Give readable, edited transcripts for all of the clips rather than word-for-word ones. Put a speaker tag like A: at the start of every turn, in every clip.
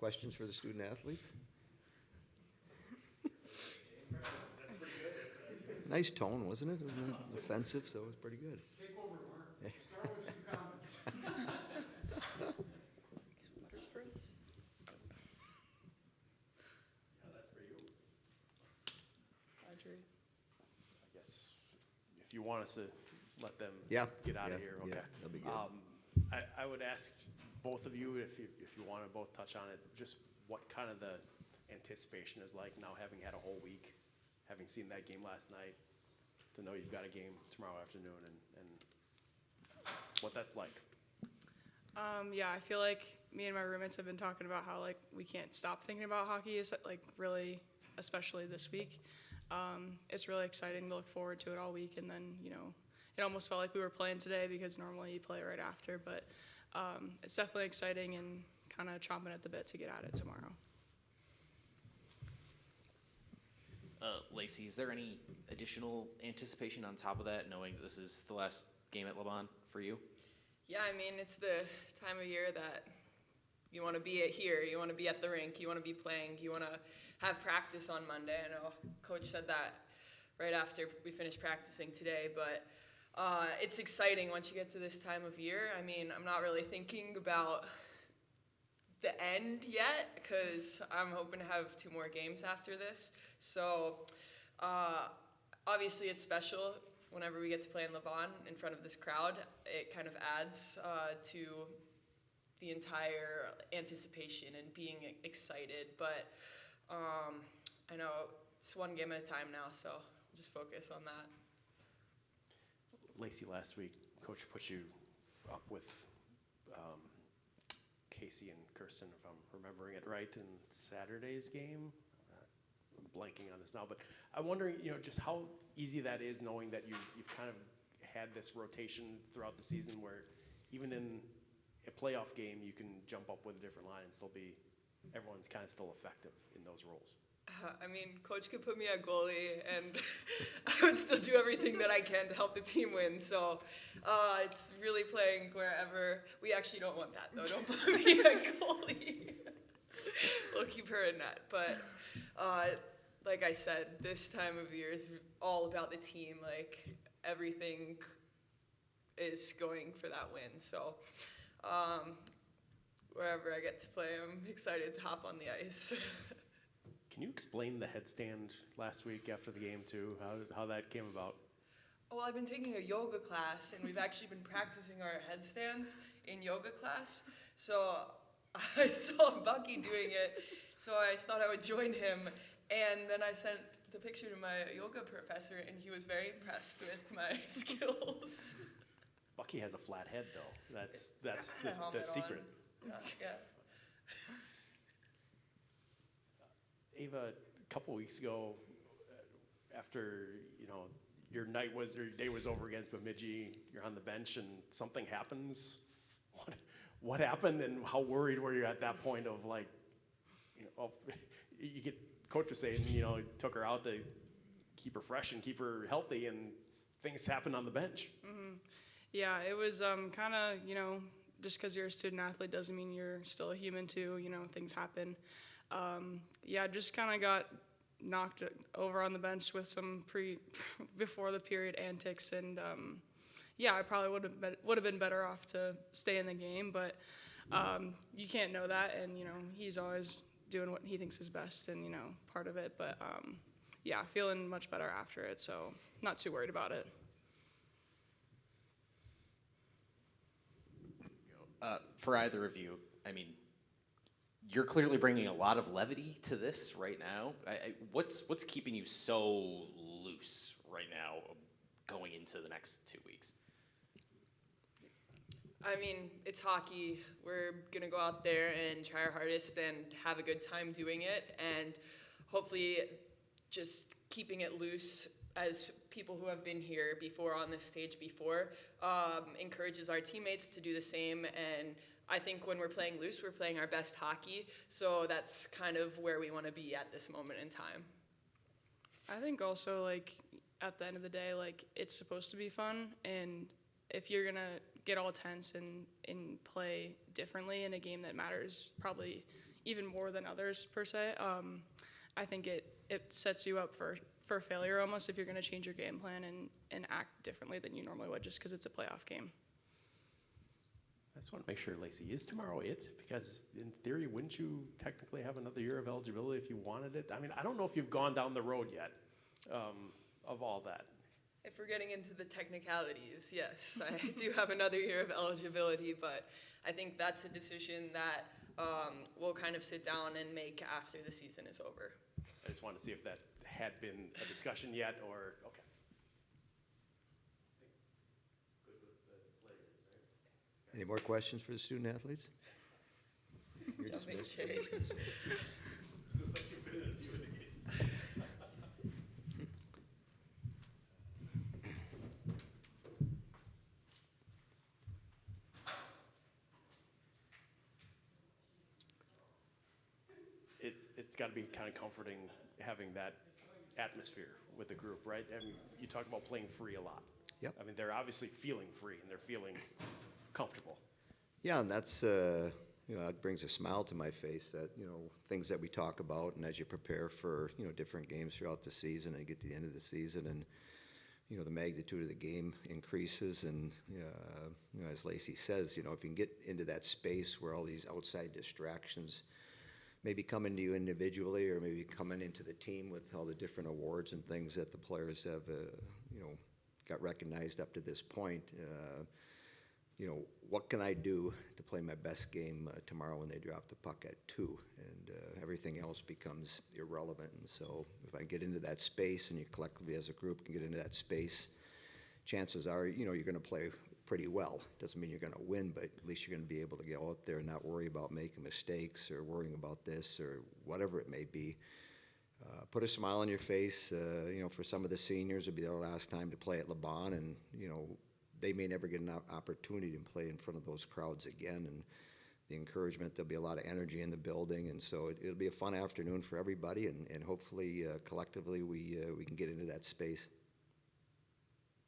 A: questions for the student athletes?
B: That's pretty good.
A: Nice tone, wasn't it? It wasn't offensive, so it was pretty good.
B: Take over, Mark. Start with some comments.
C: Sweaters for us?
B: Yeah, that's for you.
C: Audrey.
B: I guess if you want us to let them
A: Yeah.
B: get out
A: yeah,
B: of here, okay.
A: Yeah, that'll be good.
B: I would ask both of you, if you want to both touch on it, just what kind of the anticipation is like now, having had a whole week, having seen that game last night, to know you've got a game tomorrow afternoon, and what that's like.
C: Yeah, I feel like me and my roommates have been talking about how like we can't stop thinking about hockey. Is like really, especially this week. It's really exciting to look forward to it all week, and then it almost felt like we were playing today because normally you play right after. But it's definitely exciting and kind of chomping at the bit to get at it tomorrow.
D: Lacey, is there any additional anticipation on top of that, knowing that this is the last game at LeBron for you?
E: Yeah, I mean, it's the time of year that you want to be here, you want to be at the rink, you want to be playing, you want to have practice on Monday. I know Coach said that right after we finished practicing today, but it's exciting once you get to this time of year. I mean, I'm not really thinking about the end yet because I'm hoping to have 2 more games after this. So obviously it's special whenever we get to play in Levon in front of this crowd. It kind of adds to the entire anticipation and being excited. But I know it's one game at a time now, so we'll just focus on that.
B: Lacey, last week, Coach put you up with Casey and Kirsten, if I'm remembering it right, in Saturday's game. I'm blanking on this now, but I'm wondering, just how easy that is, knowing that you've kind of had this rotation throughout the season, where even in a playoff game, you can jump up with a different line and still be, everyone's kind of still effective in those roles.
E: I mean, Coach could put me at goalie, and I would still do everything that I can to help the team win. So it's really playing wherever. We actually don't want that, though. Don't put me at goalie. We'll keep her in net. But like I said, this time of year is all about the team. Like, everything is going for that win. So wherever I get to play, I'm excited to hop on the ice.
B: Can you explain the headstand last week after the game, too, how that came about?
E: Oh, well, I've been taking a yoga class, and we've actually been practicing our headstands in yoga class. So I saw Bucky doing it, so I thought I would join him. And then I sent the picture to my yoga professor, and he was very impressed with my skills.
B: Bucky has a flat head, though. That's
E: Helmet
B: the secret.
E: on. Yeah.
B: Ava, a couple weeks ago, after your day was over against Bemidji, you're on the bench and something happens. What happened, and how worried were you at that point of you get, Coach was saying, he took her out to keep her fresh and keep her healthy, and things happened on the bench.
C: Mm-hmm. Yeah, it was kind of just because you're a student athlete doesn't mean you're still a human too. Things happen. Just kind of got knocked over on the bench with some before the period antics, and I probably would have been better off to stay in the game, but you can't know that, and he's always doing what he thinks is best, and part of it, but feeling much better after it, so not too worried about it.
D: For either of you, I mean, you're clearly bringing a lot of levity to this right now. What's keeping you so loose right now going into the next 2 weeks?
E: I mean, it's hockey. We're going to go out there and try our hardest and have a good time doing it, and hopefully just keeping it loose as people who have been here before on this stage before encourages our teammates to do the same. And I think when we're playing loose, we're playing our best hockey. So that's kind of where we want to be at this moment in time.
C: I think also, at the end of the day, it's supposed to be fun. And if you're going to get all tense and play differently in a game that matters probably even more than others per se. I think it sets you up for failure almost if you're going to change your game plan and act differently than you normally would just because it's a playoff game.
B: I just want to make sure, Lacey, is tomorrow it? Because in theory, wouldn't you technically have another year of eligibility if you wanted it? I mean, I don't know if you've gone down the road yet of all that.
E: If we're getting into the technicalities, yes, I do have another year of eligibility, but I think that's a decision that we'll kind of sit down and make after the season is over.
B: I just wanted to see if that had been a discussion yet, or, okay. Good with the players, right?
A: Any more questions for the student athletes? You're
E: Jumping
A: dismissed.
E: shade.
B: Looks like you've been in a few of these. It's got to be kind of comforting having that atmosphere with the group, right? I mean, you talk about playing free a lot.
A: Yep.
B: I mean, they're obviously feeling free and they're feeling comfortable.
A: Yeah, and that's, it brings a smile to my face that, things that we talk about, and as you prepare for, different games throughout the season and you get to the end of the season and, the magnitude of the game increases and, as Lacey says, if you can get into that space where all these outside distractions maybe coming to you individually or maybe coming into the team with all the different awards and things that the players have, got recognized up to this point. What can I do to play my best game tomorrow when they drop the puck at 2? And everything else becomes irrelevant. And so if I get into that space and you collectively as a group can get into that space, chances are, you're going to play pretty well. Doesn't mean you're going to win, but at least you're going to be able to get out there and not worry about making mistakes or worrying about this or whatever it may be. Put a smile on your face. For some of the seniors, it'll be their last time to play at LeBon, and they may never get an opportunity to play in front of those crowds again. And the encouragement, there'll be a lot of energy in the building, and so it'll be a fun afternoon for everybody. And hopefully, collectively, we can get into that space.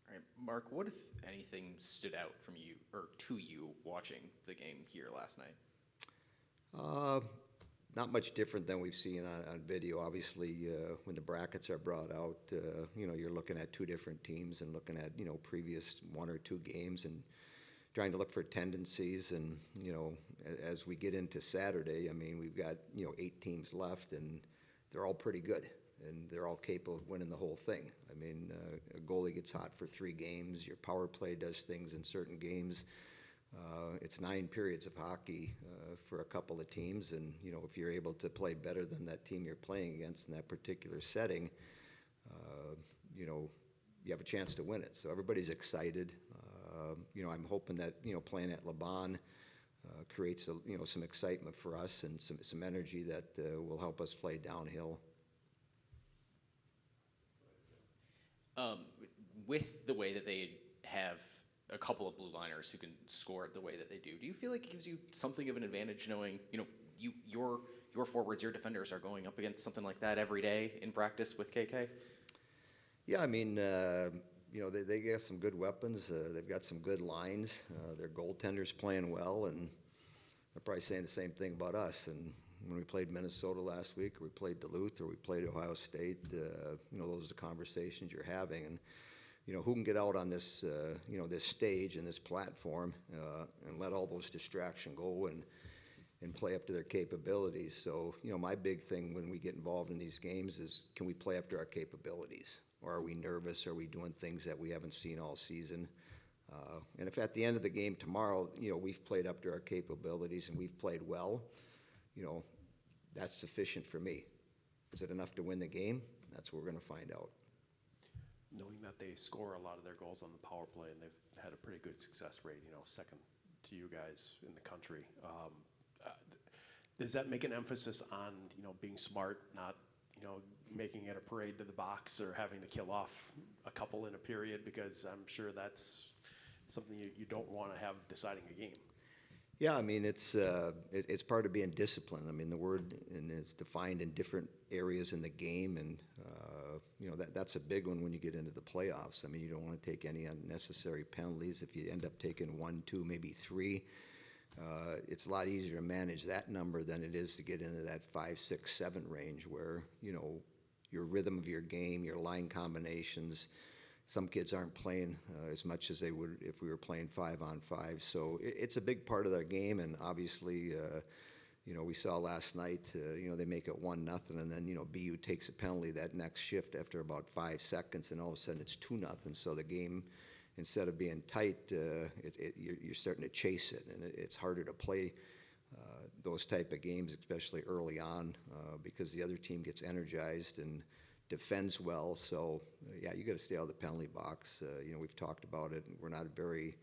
D: All right, Mark, what if anything stood out from you or to you watching the game here last night?
A: Not much different than we've seen on video. Obviously, when the brackets are brought out, you're looking at two different teams and looking at, previous 1 or 2 games and trying to look for tendencies. And, as we get into Saturday, I mean, we've got, 8 teams left and they're all pretty good and they're all capable of winning the whole thing. I mean, a goalie gets hot for 3 games. Your power play does things in certain games. It's 9 periods of hockey for a couple of teams, and if you're able to play better than that team you're playing against in that particular setting, you have a chance to win it. So everybody's excited. I'm hoping that playing at LeBon creates some excitement for us and some energy that will help us play downhill.
D: With the way that they have a couple of blue liners who can score the way that they do you feel like it gives you something of an advantage knowing, your forwards, your defenders are going up against something like that every day in practice with KK?
A: Yeah, I mean, they got some good weapons. They've got some good lines. Their goaltender's playing well, and they're probably saying the same thing about us. And when we played Minnesota last week, or we played Duluth, or we played Ohio State, those are the conversations you're having. And who can get out on this, this stage and this platform and let all those distractions go and play up to their capabilities. So, my big thing when we get involved in these games is, can we play up to our capabilities? Or are we nervous? Are we doing things that we haven't seen all season? And if at the end of the game tomorrow, we've played up to our capabilities and we've played well, that's sufficient for me. Is it enough to win the game? That's what we're going to find out.
B: Knowing that they score a lot of their goals on the power play and they've had a pretty good success rate, second to you guys in the country. Does that make an emphasis on, being smart, not, making it a parade to the box or having to kill off a couple in a period? Because I'm sure that's something you don't want to have deciding a game.
A: Yeah, I mean, it's part of being disciplined. I mean, the word is defined in different areas in the game, and that's a big one when you get into the playoffs. I mean, you don't want to take any unnecessary penalties. If you end up taking 1, 2, maybe 3, it's a lot easier to manage that number than it is to get into that 5, 6, 7 range where, your rhythm of your game, your line combinations, some kids aren't playing as much as they would if we were playing 5-on-5. So it's a big part of their game, and obviously, we saw last night, they make it 1-0, and then, BU takes a penalty that next shift after about 5 seconds, and all of a sudden it's 2-0. So the game, instead of being tight, you're starting to chase it, and it's harder to play those type of games, especially early on, because the other team gets energized and defends well. So, yeah, you got to stay out of the penalty box. We've talked about it, and we're not very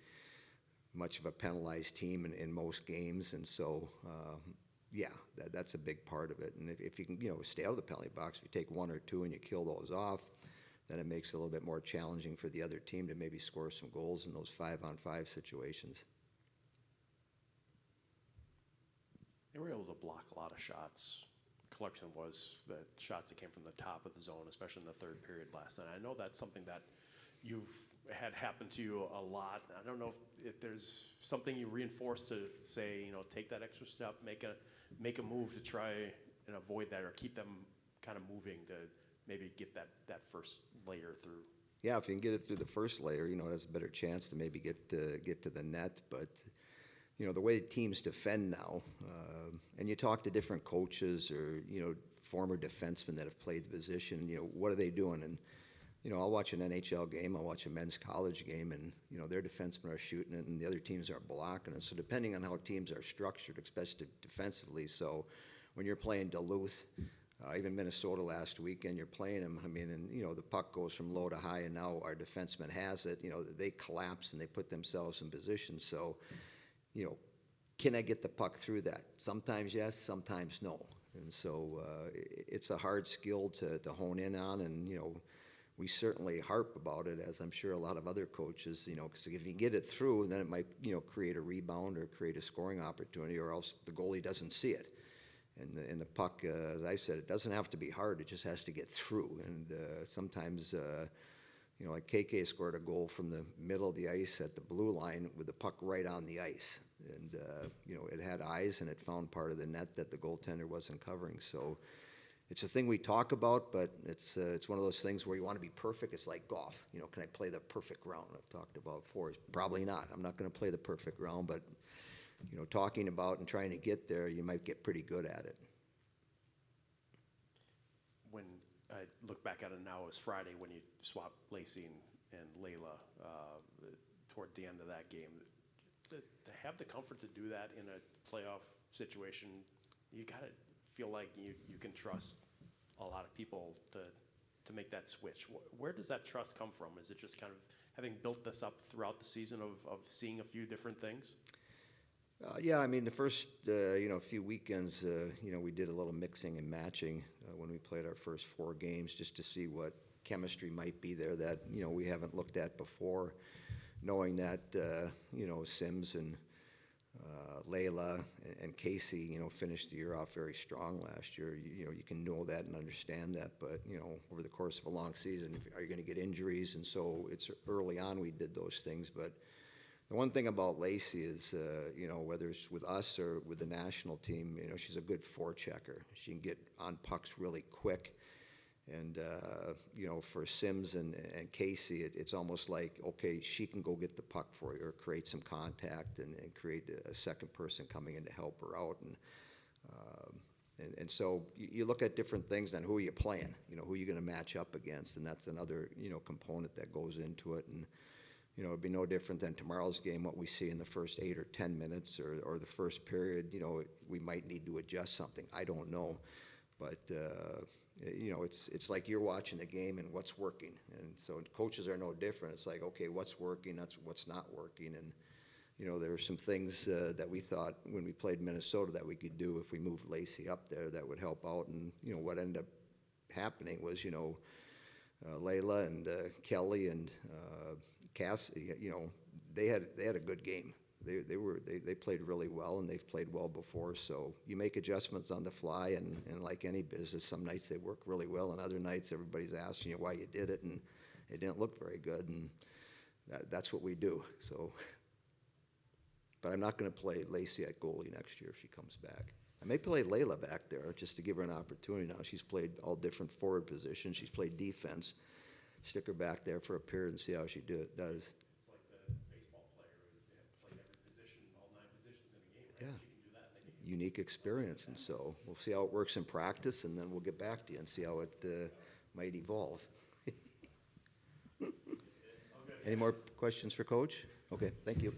A: much of a penalized team in most games, and so, yeah, that's a big part of it. And if you can, stay out of the penalty box, if you take 1 or 2 and you kill those off, then it makes it a little bit more challenging for the other team to maybe score some goals in those 5-on-5 situations.
B: They were able to block a lot of shots. Clarkson was, the shots that came from the top of the zone, especially in the third period last night. I know that's something that you've had happen to you a lot. I don't know if there's something you reinforce to say, take that extra step, make a move to try and avoid that, or keep them kind of moving to maybe get that first layer through.
A: Yeah, if you can get it through the first layer, it has a better chance to maybe get to the net. But the way teams defend now, and you talk to different coaches or former defensemen that have played the position, what are they doing? And I'll watch an NHL game, I'll watch a men's college game, and their defensemen are shooting it, and the other teams are blocking it. So depending on how teams are structured, especially defensively, so when you're playing Duluth. Even Minnesota last weekend, you're playing them. I mean, and the puck goes from low to high, and now our defenseman has it. They collapse and they put themselves in position. So, can I get the puck through that? Sometimes yes, sometimes no. And so it's a hard skill to hone in on, and we certainly harp about it, as I'm sure a lot of other coaches. Because if you get it through, then it might create a rebound or create a scoring opportunity, or else the goalie doesn't see it. And the puck, as I said, it doesn't have to be hard. It just has to get through. And sometimes, like KK scored a goal from the middle of the ice at the blue line with the puck right on the ice. And, it had eyes, and it found part of the net that the goaltender wasn't covering. So it's a thing we talk about, but it's one of those things where you want to be perfect. It's like golf. Can I play the perfect round? I've talked about before. Probably not. I'm not going to play the perfect round, but talking about and trying to get there, you might get pretty good at it.
B: When I look back at it now, it was Friday when you swapped Lacey and Layla toward the end of that game. To have the comfort to do that in a playoff situation, you got to feel like you can trust a lot of people to make that switch. Where does that trust come from? Is it just kind of having built this up throughout the season of seeing a few different things?
A: Yeah, I mean, the first, few weekends, we did a little mixing and matching when we played our first 4 games, just to see what chemistry might be there that, we haven't looked at before, knowing that, Sims and Layla and Casey, finished the year off very strong last year. You can know that and understand that, but, over the course of a long season, are you going to get injuries? And so it's early on we did those things, but the one thing about Lacey is, whether it's with us or with the national team, she's a good forechecker. She can get on pucks really quick. And, for Sims and Casey, it's almost like, okay, she can go get the puck for you or create some contact and create a second person coming in to help her out. And so you look at different things, then who are you playing? Who are you going to match up against? And that's another, component that goes into it. And, it'd be no different than tomorrow's game, what we see in the first 8 or 10 minutes or the first period. We might need to adjust something. I don't know. But, it's like you're watching the game and what's working. And so coaches are no different. It's like, okay, what's working, that's what's not working. And, there are some things that we thought when we played Minnesota that we could do if we moved Lacey up there that would help out. And, what ended up happening was, Layla and Kelly and Cassie, they had a good game. They played really well, and they've played well before. So you make adjustments on the fly, and like any business, some nights they work really well, and other nights everybody's asking you why you did it, and it didn't look very good, and that's what we do. So But I'm not going to play Lacey at goalie next year if she comes back. I may play Layla back there just to give her an opportunity now. She's played all different forward positions. She's played defense. Stick her back there for a period and see how she does.
B: It's like the baseball player who played every position, all 9 positions in a game, right?
A: Yeah.
B: She can do that in a game.
A: Unique experience, and so we'll see how it works in practice, and then we'll get back to you and see how it might evolve. Any more questions for Coach? Okay, thank you.